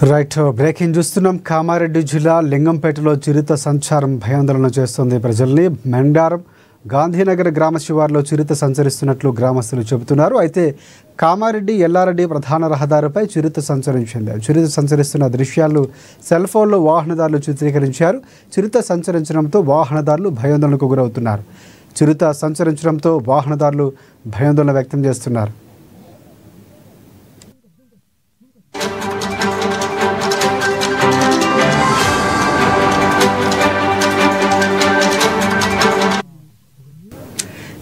Right breaking చూస్తున్నాం. కామారెడ్డి జిల్లా లింగంపేటలో చిరుత సంచారం భయాందోళన చేస్తుంది ప్రజల్ని. మెండారం గాంధీనగర్ గ్రామ శివార్లో చిరుత సంచరిస్తున్నట్లు గ్రామస్తులు చెబుతున్నారు. అయితే కామారెడ్డి ఎల్లారెడ్డి ప్రధాన రహదారిపై చిరుత సంచరించింది. చిరుత సంచరిస్తున్న దృశ్యాలు సెల్ ఫోన్లో వాహనదారులు చిత్రీకరించారు. చిరుత సంచరించడంతో వాహనదారులు భయాందోళనకు గురవుతున్నారు. చిరుత సంచరించడంతో వాహనదారులు భయాందోళన వ్యక్తం చేస్తున్నారు.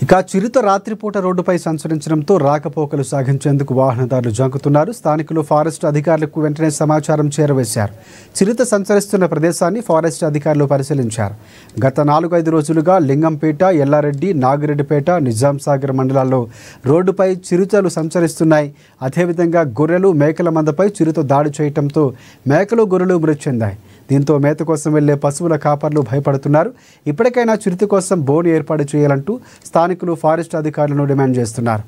ఇక చిరుత రాత్రిపూట రోడ్డుపై సంచరించడంతో రాకపోకలు సాగించేందుకు వాహనదారులు జంకుతున్నారు. స్థానికులు ఫారెస్ట్ అధికారులకు వెంటనే సమాచారం చేరవేశారు. చిరుత సంచరిస్తున్న ప్రదేశాన్ని ఫారెస్ట్ అధికారులు పరిశీలించారు. గత 4-5 రోజులుగా లింగంపేట, ఎల్లారెడ్డి, నాగిరెడ్డిపేట, నిజాంసాగర్ మండలాల్లో రోడ్డుపై చిరుతలు సంచరిస్తున్నాయి. అదేవిధంగా గొర్రెలు, మేకల మందపై చిరుత దాడి చేయడంతో మేకలు, గొర్రెలు మృతి చెందాయి. దీంతో మేత కోసం వెళ్లే పశువుల కాపర్లు భయపడుతున్నారు. ఇప్పటికైనా చిరుత కోసం బోను ఏర్పాటు చేయాలంటూ స్థానికులు ఫారెస్ట్ అధికారులను డిమాండ్ చేస్తున్నారు.